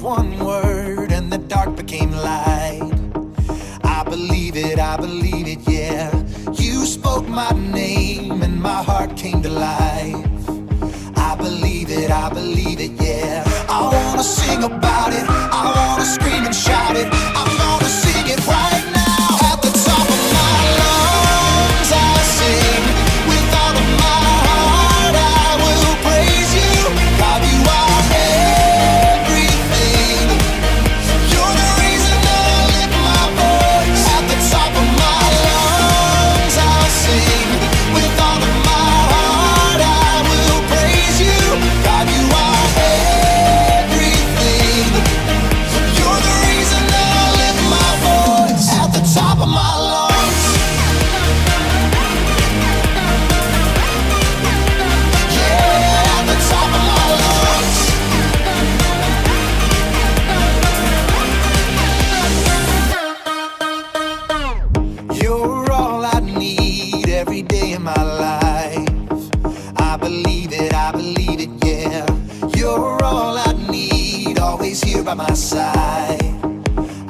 one word and the dark became light. I believe it, yeah. You spoke my name and my heart came to life. I believe it, yeah. I wanna sing about it, I wanna scream and shout it. I'm gonna sing it right now. At the top of my lungs I sing. With all of my heart I will praise you. God, you are everything. You're the reason that I lift my voice. At the top of my lungs I'll sing. With all of my heart I will praise you. God, you are everything. You're the reason that I lift my voice. At the top of my lungs. Yeah, at the top of my lungs. You're all I need every day of my life. I believe it, yeah. You're all I need, always here by my side.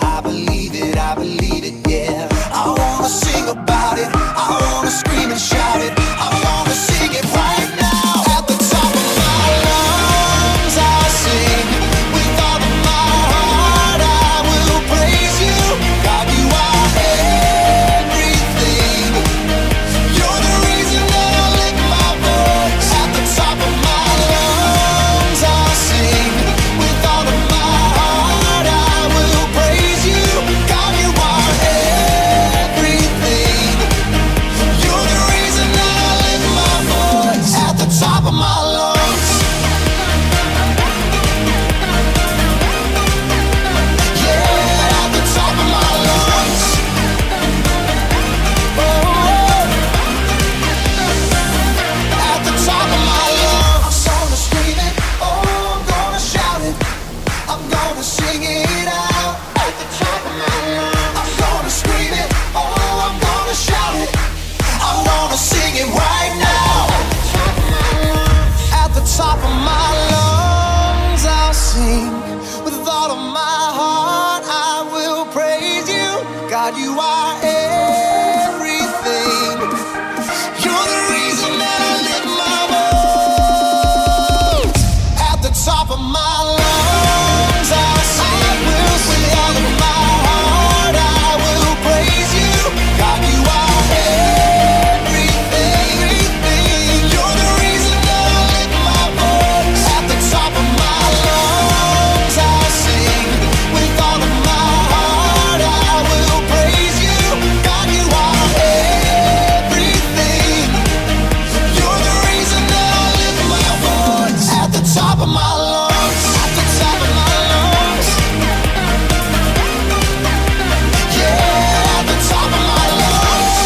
I believe it, yeah. I wanna sing about it, I wanna scream and shout it. I wanna sing it right now. At the top of my lungs I sing. With all of my heart I will praise you. God, you are everything. You're the reason that I lift my voice. At the top of my lungs I'll sing. With all of my heart I will praise you. God, you are everything. You're the reason that I lift my voice. At the top of my lungs. Yeah, at the top of my lungs. At the top of my lungs. I'm gonna scream it, oh, I'm gonna shout it. I'm gonna sing it out. At the top of my lungs. I'm gonna scream it, oh, I'm gonna shout it. I wanna sing it right now. At the top of my lungs I'll sing. With all of my heart I will praise you. God, you are everything. You're the reason that I lift my voice. At the top of my lungs I'll sing. With all of my heart I will praise you. God, you are everything. You're the reason that I lift my voice. At the top of my lungs I'll sing. With all of my heart I will praise you. God, you are everything. You're the reason that I lift my voice. At the top of my lungs. At the top of my lungs. Yeah, at the top of my lungs.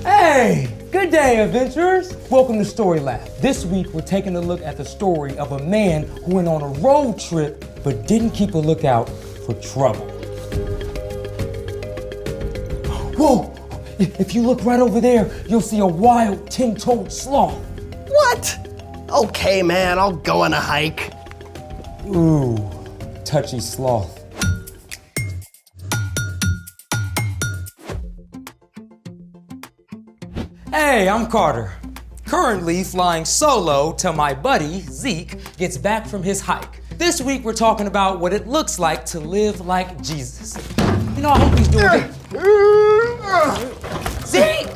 Hey, good day, adventurers. Welcome to Story Lab. This week, we're taking a look at the story of a man who went on a road trip but didn't keep a lookout for trouble. Whoa! If you look right over there, you'll see a wild 10-toed sloth. What? Okay, man, I'll go on a hike. Ooh, touchy sloth. Hey, I'm Carter. Currently flying solo till my buddy, Zeke, gets back from his hike. This week we're talking about what it looks like to live like Jesus. You know, I hope he's doing good. Zeke!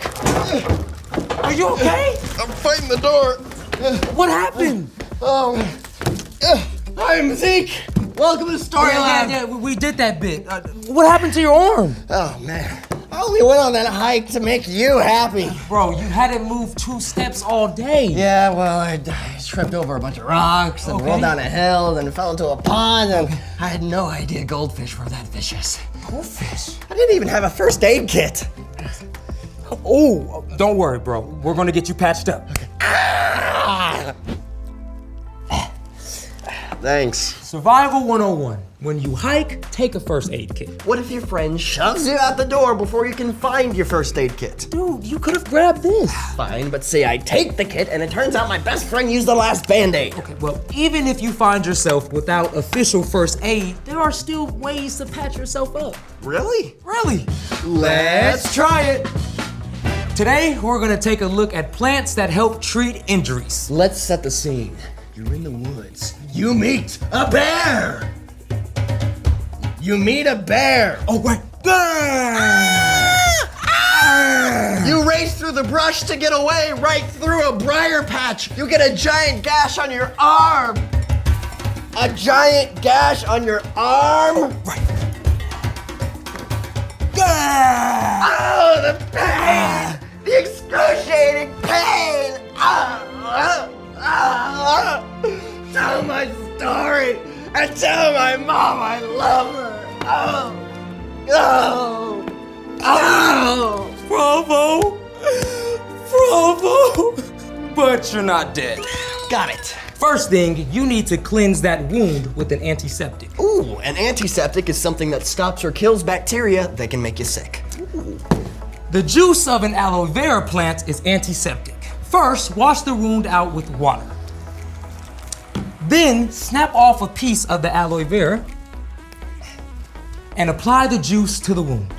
Are you okay? I'm fighting the door. What happened? I'm Zeke. Welcome to Story Lab. Yeah, we did that bit. What happened to your arm? Oh, man. I only went on that hike to make you happy. Bro, you hadn't moved 2 steps all day. Yeah, well, I tripped over a bunch of rocks and rolled down a hill and fell into a pond, and I had no idea goldfish were that vicious. Goldfish? I didn't even have a first aid kit. Oh, don't worry, bro. We're gonna get you patched up. Ah! Thanks. Survival 101. When you hike, take a first aid kit. What if your friend shoves you out the door before you can find your first aid kit? Dude, you could have grabbed this. Fine, but say I take the kit and it turns out my best friend used the last Band-Aid. Okay, well, even if you find yourself without official first aid, there are still ways to patch yourself up. Really? Really? Let's try it. Today, we're gonna take a look at plants that help treat injuries. Let's set the scene. You're in the woods. You meet a bear. You meet a bear. Oh, right. You race through the brush to get away, right through a briar patch. You get a giant gash on your arm. A giant gash on your arm. Right. Oh, the pain! The excruciating pain! Tell my story and tell my mom I love her. Bravo! Bravo! But you're not dead. Got it. First thing, you need to cleanse that wound with an antiseptic. Ooh, an antiseptic is something that stops or kills bacteria that can make you sick. The juice of an aloe vera plant is antiseptic. First, wash the wound out with water. Then, snap off a piece of the aloe vera and apply the juice to the wound.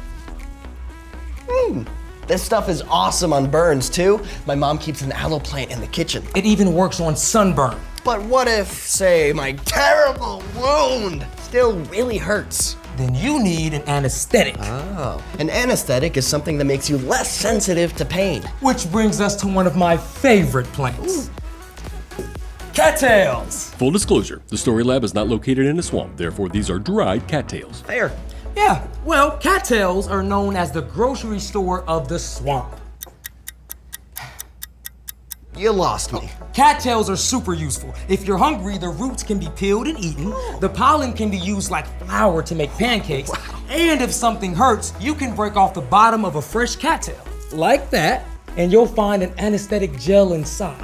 This stuff is awesome on burns too. My mom keeps an aloe plant in the kitchen. It even works on sunburn. But what if, say, my terrible wound still really hurts? Then you need an anesthetic. Oh. An anesthetic is something that makes you less sensitive to pain. Which brings us to one of my favorite plants. Cattails. Full disclosure, the Story Lab is not located in a swamp, therefore these are dried cattails. Fair. Yeah, well, cattails are known as the grocery store of the swamp. You lost me. Cattails are super useful. If you're hungry, the roots can be peeled and eaten. The pollen can be used like flour to make pancakes. And if something hurts, you can break off the bottom of a fresh cattail, like that, and you'll find an anesthetic gel inside.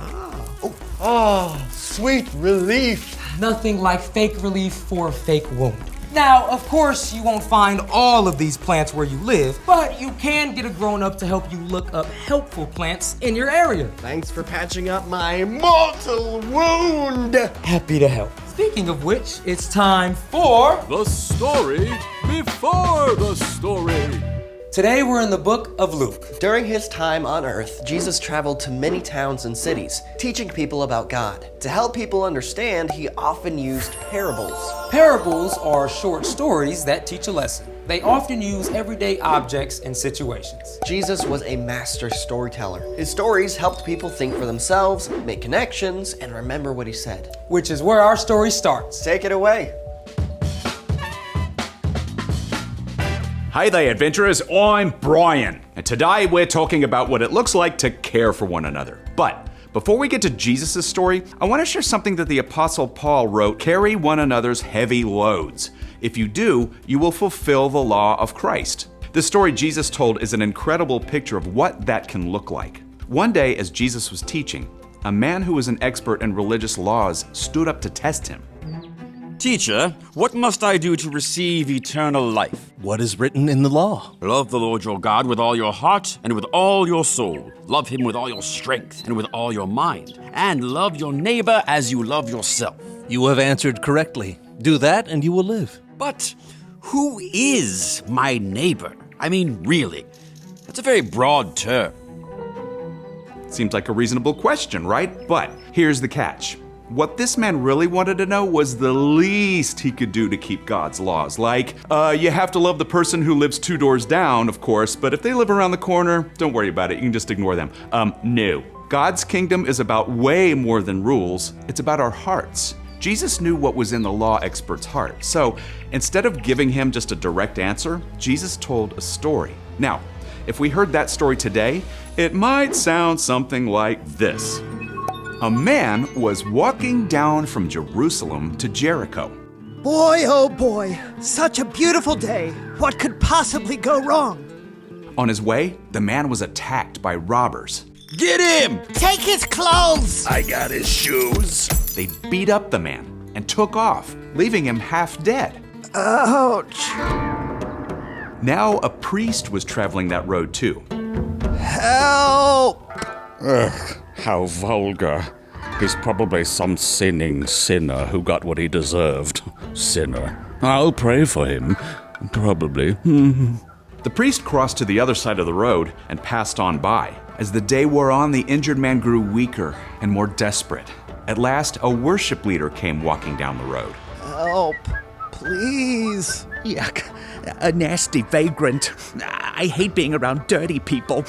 Oh, sweet relief. Nothing like fake relief for a fake wound. Now, of course, you won't find all of these plants where you live, but you can get a grown-up to help you look up helpful plants in your area. Thanks for patching up my mortal wound. Happy to help. Speaking of which, it's time for... The story before the story. Today we're in the book of Luke. During his time on earth, Jesus traveled to many towns and cities, teaching people about God. To help people understand, he often used parables. Parables are short stories that teach a lesson. They often use everyday objects and situations. Jesus was a master storyteller. His stories helped people think for themselves, make connections, and remember what he said. Which is where our story starts. Take it away. Hey there, adventurers. I'm Brian, and today we're talking about what it looks like to care for one another. But before we get to Jesus' story, I want to share something that the Apostle Paul wrote: carry one another's heavy loads. If you do, you will fulfill the law of Christ. The story Jesus told is an incredible picture of what that can look like. One day, as Jesus was teaching, a man who was an expert in religious laws stood up to test him. Teacher, what must I do to receive eternal life? What is written in the law? Love the Lord your God with all your heart and with all your soul. Love him with all your strength and with all your mind. And love your neighbor as you love yourself. You have answered correctly. Do that and you will live. But who is my neighbor? I mean, really, that's a very broad term. Seems like a reasonable question, right? But here's the catch. What this man really wanted to know was the least he could do to keep God's laws. Like, you have to love the person who lives 2 doors down, of course, but if they live around the corner, don't worry about it, you can just ignore them. No. God's kingdom is about way more than rules. It's about our hearts. Jesus knew what was in the law expert's heart. So instead of giving him just a direct answer, Jesus told a story. Now, if we heard that story today, it might sound something like this. A man was walking down from Jerusalem to Jericho. Boy, oh boy, such a beautiful day. What could possibly go wrong? On his way, the man was attacked by robbers. Get him! Take his clothes! I got his shoes. They beat up the man and took off, leaving him half dead. Ouch. Now a priest was traveling that road too. Help! Ugh, how vulgar. He's probably some sinning sinner who got what he deserved. Sinner. I'll pray for him. Probably. The priest crossed to the other side of the road and passed on by. As the day wore on, the injured man grew weaker and more desperate. At last, a worship leader came walking down the road. Help. Please. Yuck. A nasty vagrant. I hate being around dirty people.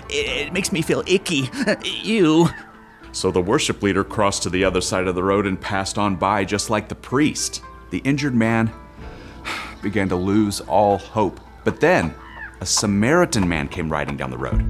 It makes me feel icky. Ew. So the worship leader crossed to the other side of the road and passed on by just like the priest. The injured man began to lose all hope. But then, a Samaritan man came riding down the road.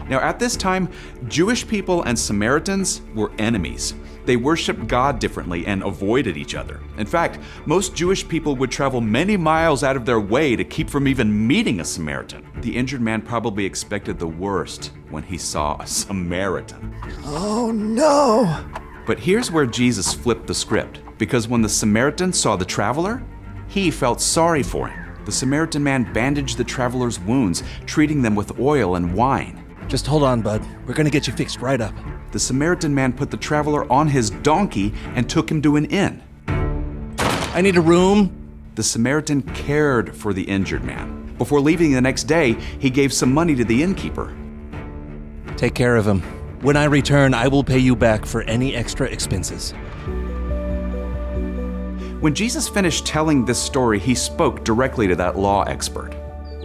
Now, at this time, Jewish people and Samaritans were enemies. They worshiped God differently and avoided each other. In fact, most Jewish people would travel many miles out of their way to keep from even meeting a Samaritan. The injured man probably expected the worst when he saw a Samaritan. Oh no! But here's where Jesus flipped the script, because when the Samaritan saw the traveler, he felt sorry for him. The Samaritan man bandaged the traveler's wounds, treating them with oil and wine. Just hold on, bud. We're gonna get you fixed right up. The Samaritan man put the traveler on his donkey and took him to an inn. I need a room. The Samaritan cared for the injured man. Before leaving the next day, he gave some money to the innkeeper. Take care of him. When I return, I will pay you back for any extra expenses. When Jesus finished telling this story, he spoke directly to that law expert.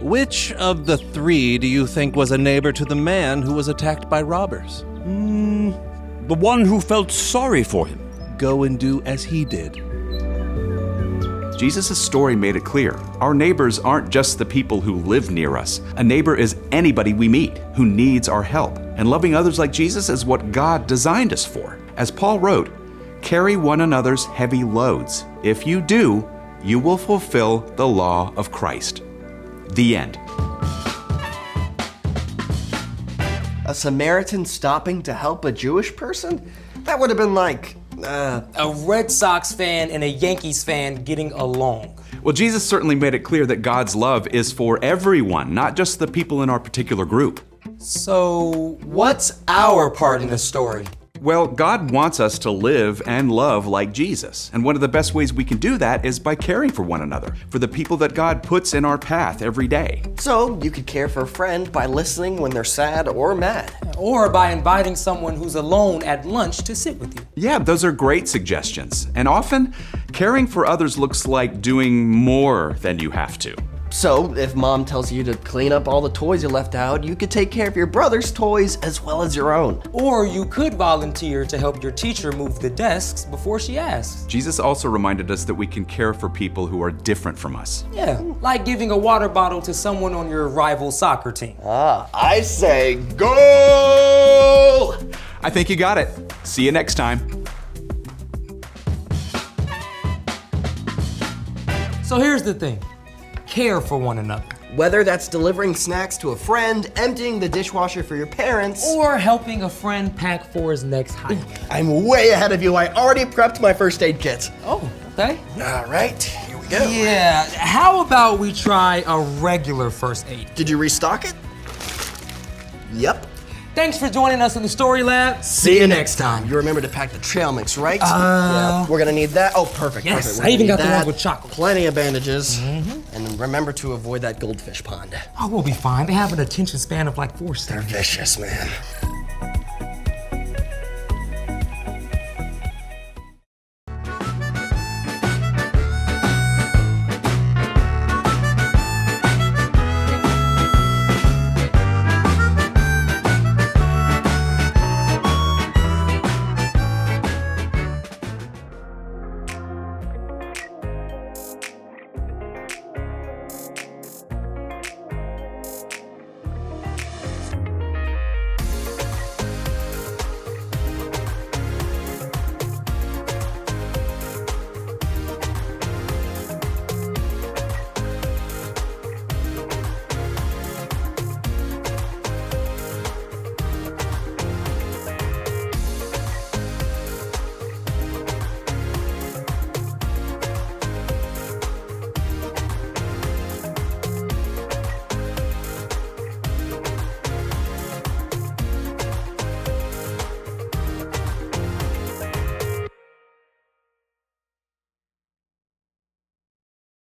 Which of the three do you think was a neighbor to the man who was attacked by robbers? The one who felt sorry for him. Go and do as he did. Jesus' story made it clear. Our neighbors aren't just the people who live near us. A neighbor is anybody we meet who needs our help. And loving others like Jesus is what God designed us for. As Paul wrote, carry one another's heavy loads. If you do, you will fulfill the law of Christ. The end. A Samaritan stopping to help a Jewish person? That would have been like, A Red Sox fan and a Yankees fan getting along. Well, Jesus certainly made it clear that God's love is for everyone, not just the people in our particular group. So, what's our part in the story? Well, God wants us to live and love like Jesus. And one of the best ways we can do that is by caring for one another, for the people that God puts in our path every day. so you could care for a friend by listening when they're sad or mad. Or by inviting someone who's alone at lunch to sit with you. Yeah, those are great suggestions. And often, caring for others looks like doing more than you have to. So if mom tells you to clean up all the toys you left out, you could take care of your brother's toys as well as your own. Or you could volunteer to help your teacher move the desks before she asks. Jesus also reminded us that we can care for people who are different from us. Yeah, like giving a water bottle to someone on your rival soccer team. I say goal! I think you got it. See you next time. So here's the thing. Care for one another. Whether that's delivering snacks to a friend, emptying the dishwasher for your parents, Or helping a friend pack for his next hike. I'm way ahead of you. I already prepped my first aid kit. Oh, okay. All right, here we go. Yeah, how about we try a regular first aid? Did you restock it? Yep. Thanks for joining us in the Story Lab. See you next time. You remember to pack the trail mix, right? Yeah, we're gonna need that. Oh, perfect. Yes, perfect. We're I gonna even need got the that. ones with chocolate. Plenty of bandages. And remember to avoid that goldfish pond. Oh, we'll be fine. They have an attention span of like 4 seconds. They're vicious, man.